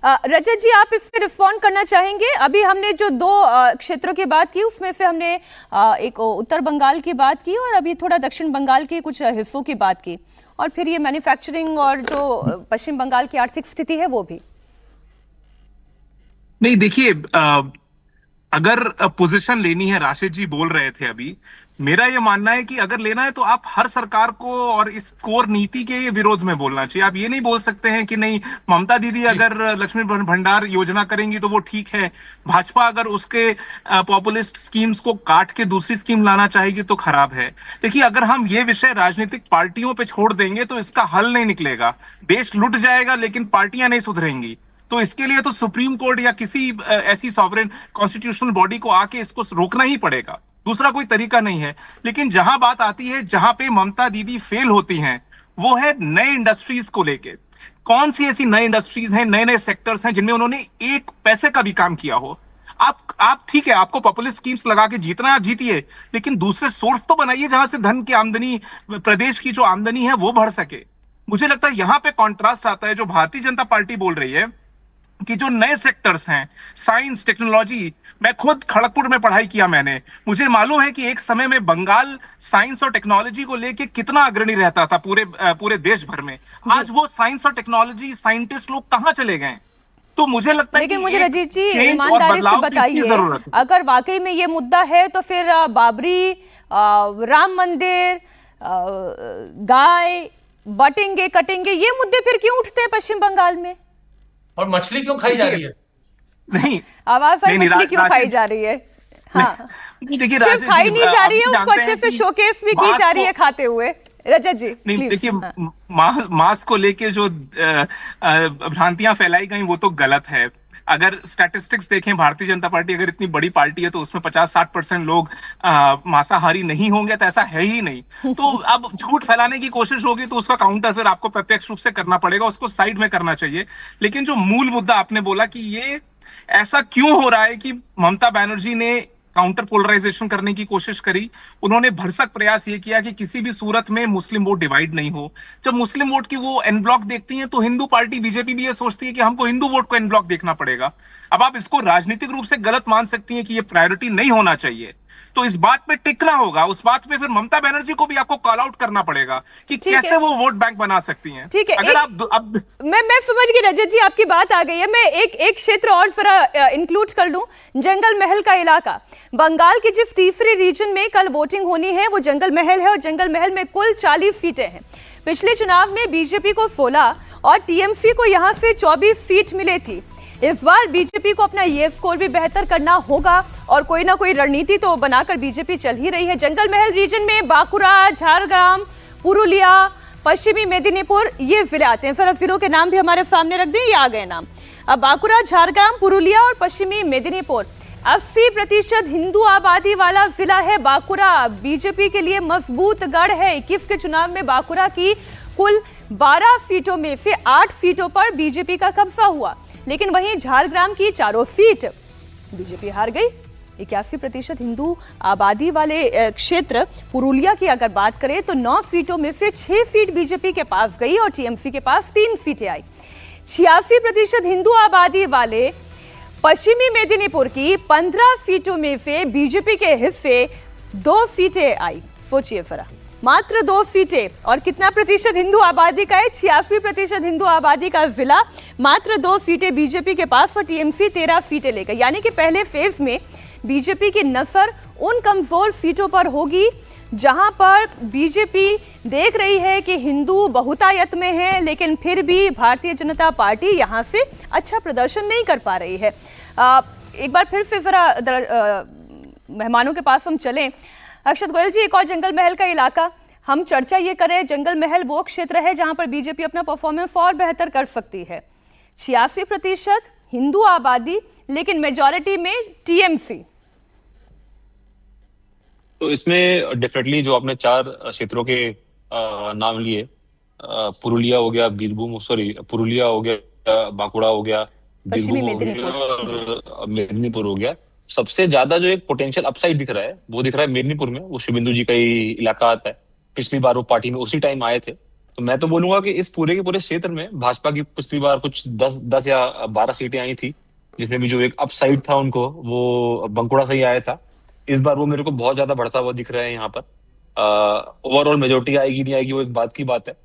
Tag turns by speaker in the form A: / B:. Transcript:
A: रजत जी, आप इस पे रिस्पॉन्ड करना चाहेंगे? अभी हमने जो दो क्षेत्रों की बात की, उसमें से हमने एक उत्तर बंगाल की बात की और अभी थोड़ा दक्षिण बंगाल के कुछ हिस्सों की बात की, और फिर ये मैन्युफैक्चरिंग और जो पश्चिम बंगाल की आर्थिक स्थिति है वो भी।
B: नहीं, देखिए, अगर पोजीशन लेनी है, राशिद जी बोल रहे थे अभी, मेरा ये मानना है कि अगर लेना है तो आप हर सरकार को और इस कोर नीति के विरोध में बोलना चाहिए। आप ये नहीं बोल सकते हैं कि नहीं, ममता दीदी अगर लक्ष्मी भंडार योजना करेंगी तो वो ठीक है, भाजपा अगर उसके पॉपुलिस्ट स्कीम्स को काट के दूसरी स्कीम लाना चाहेगी तो खराब है। देखिए, अगर हम ये विषय राजनीतिक पार्टियों पे छोड़ देंगे तो इसका हल नहीं निकलेगा। देश लुट जाएगा लेकिन पार्टियां नहीं सुधरेंगी। तो इसके लिए तो सुप्रीम कोर्ट या किसी ऐसी सॉवरेन कॉन्स्टिट्यूशनल बॉडी को आके इसको रोकना ही पड़ेगा। दूसरा कोई तरीका नहीं है। लेकिन जहां बात आती है, जहां पे ममता दीदी फेल होती हैं, वो है नए इंडस्ट्रीज को लेके। कौन सी ऐसी नई इंडस्ट्रीज हैं, नए नए सेक्टर्स हैं जिनमें उन्होंने एक पैसे का भी काम किया हो? आप ठीक है, आपको पॉपुलर स्कीम्स लगा के जीतना है, आप जीतिए, लेकिन दूसरे सोर्स तो बनाइए जहां से धन की आमदनी, प्रदेश की जो आमदनी है वो बढ़ सके। मुझे लगता है यहां पे कॉन्ट्रास्ट आता है। जो भारतीय जनता पार्टी बोल रही है कि जो नए सेक्टर्स हैं, साइंस टेक्नोलॉजी, मैं खुद खड़गपुर में पढ़ाई किया मैंने, मुझे मालूम है कि एक समय में बंगाल साइंस और टेक्नोलॉजी को लेके कितना अग्रणी रहता था पूरे देश भर में। आज वो साइंस और टेक्नोलॉजी साइंटिस्ट लोग कहां चले गए? तो मुझे लगता है
A: लेकिन
B: कि
A: मुझे
B: एक
A: रजीत जी
B: चेंज और
A: ईमानदारी से
B: बदलाव की इसकी
A: बताइए,
B: जरूरत है।
A: अगर वाकई में ये मुद्दा है तो फिर बाबरी, राम मंदिर, गाय बटेंगे कटेंगे, ये मुद्दे फिर क्यों उठते हैं पश्चिम बंगाल में?
C: और मछली क्यों खाई जा रही है?
B: नहीं,
A: आवाज आई,
B: नहीं,
A: मछली क्यों खाई जा रही है? हाँ,
B: नहीं, देखिए
A: सिर्फ
B: राशिद
A: खाई
B: जी,
A: नहीं जा रही है,
B: आप
A: उसको
B: जानते
A: अच्छे
B: हैं
A: से
B: कि
A: शोकेस भी की जा रही है खाते हुए। रजत जी
B: नहीं,
A: प्लीज।
B: देखिए,
A: हाँ।
B: मास को लेके जो भ्रांतियां फैलाई गई वो तो गलत है। अगर स्टैटिस्टिक्स देखें, भारतीय जनता पार्टी अगर इतनी बड़ी पार्टी है तो उसमें 50-60% लोग मांसाहारी नहीं होंगे, तो ऐसा है ही नहीं। तो अब झूठ फैलाने की कोशिश होगी तो उसका काउंटर फिर आपको प्रत्यक्ष रूप से करना पड़ेगा, उसको साइड में करना चाहिए। लेकिन जो मूल मुद्दा आपने बोला कि ये ऐसा क्यों हो रहा है कि ममता बनर्जी ने काउंटर पोलराइजेशन करने की कोशिश करी, उन्होंने भरसक प्रयास ये किया कि किसी भी सूरत में मुस्लिम वोट डिवाइड नहीं हो। जब मुस्लिम वोट की वो एन ब्लॉक देखती हैं तो हिंदू पार्टी बीजेपी भी ये सोचती है कि हमको हिंदू वोट को एन ब्लॉक देखना पड़ेगा। अब आप इसको राजनीतिक रूप से गलत मान सकती हैं कि ये प्रायोरिटी नहीं होना चाहिए, तो इस बात पे टिकना होगा। उस बात पे फिर ममता बनर्जी को भी आपको कॉल आउट करना पड़ेगा कि कैसे वो वोट बैंक बना सकती हैं।
A: ठीक है,
B: अगर आप अब
A: मैं समझ गई रजत जी, आपकी बात आ गई है। मैं एक क्षेत्र और जरा इंक्लूड कर लूं, जंगल महल का इलाका। बंगाल की जिस तीसरे रीजन में कल वोटिंग होनी है वो जंगल महल है, और जंगल महल में कुल 40 सीटें हैं। पिछले चुनाव में बीजेपी को 16 और टीएमसी को यहां से 24 सीट मिली थी। इस बार बीजेपी को अपना ये स्कोर भी बेहतर करना होगा और कोई ना कोई रणनीति तो बनाकर बीजेपी चल ही रही है। जंगल महल रीजन में बांकुरा, झारग्राम, पुरुलिया, पश्चिमी मेदिनीपुर ये जिले आते हैं। सर जिलों के नाम भी हमारे सामने रख दें, ये आ गए नाम। अब बांकुरा, झारग्राम, पुरुलिया और पश्चिमी मेदिनीपुर 80% हिंदू आबादी वाला जिला है बांकुरा। बीजेपी के लिए मजबूत गढ़ है। 21 के चुनाव में बांकुरा की कुल 12 सीटों में से 8 सीटों पर बीजेपी का कब्जा हुआ, लेकिन वहीं झारग्राम की चारों सीट बीजेपी हार गई। 81% हिंदू आबादी वाले क्षेत्र पुरुलिया की अगर बात करें तो 9 सीटों में से 6 सीट बीजेपी के पास गई और टीएमसी के पास 3 सीटें आई। 86% हिंदू आबादी वाले पश्चिमी मेदिनीपुर की 15 सीटों में से बीजेपी के हिस्से 2 सीटें आई। सोचिए जरा, मात्र 2 सीटें, और कितना प्रतिशत हिंदू आबादी का है? 86% हिंदू आबादी का जिला, मात्र 2 सीटें बीजेपी के पास और टीएमसी 13 सीटें लेकर। यानी कि पहले फेज में बीजेपी की नजर उन कमजोर सीटों पर होगी जहां पर बीजेपी देख रही है कि हिंदू बहुतायत में है, लेकिन फिर भी भारतीय जनता पार्टी यहां से अच्छा प्रदर्शन नहीं कर पा रही है। एक बार फिर से जरा मेहमानों के पास हम चलें। अक्षत गोयल जी, एक और जंगल महल का इलाका, हम चर्चा ये करें, जंगल महल वो क्षेत्र है जहां पर बीजेपी अपना परफॉर्मेंस और बेहतर कर सकती है। 86% हिंदू आबादी, लेकिन मेजॉरिटी में टीएमसी।
D: तो इसमें डेफिनेटली जो आपने 4 क्षेत्रों के नाम लिए, पुरुलिया हो गया, बीरभूम, सॉरी पुरुलिया हो गया, बांकुड़ा हो गया,
A: पश्चिमी
D: बीरभूम हो गया
A: मेदिनीपुर
D: और मेदिनीपुर हो गया। सबसे ज्यादा जो एक पोटेंशियल अपसाइड दिख रहा है वो दिख रहा है मेदिनीपुर में। वो शुभेंदु जी का ही इलाका आता है। पिछली बार वो पार्टी में उसी टाइम आए थे तो मैं तो बोलूंगा कि इस पूरे के पूरे क्षेत्र में भाजपा की पिछली बार कुछ 10 या 12 सीटें आई थी, जिसमें भी जो एक अपसाइड था उनको, वो बंकुड़ा से ही आया था। इस बार वो मेरे को बहुत ज्यादा बढ़ता हुआ दिख रहा है यहाँ पर। ओवरऑल मेजोरिटी आएगी नहीं आएगी वो एक बात की बात है,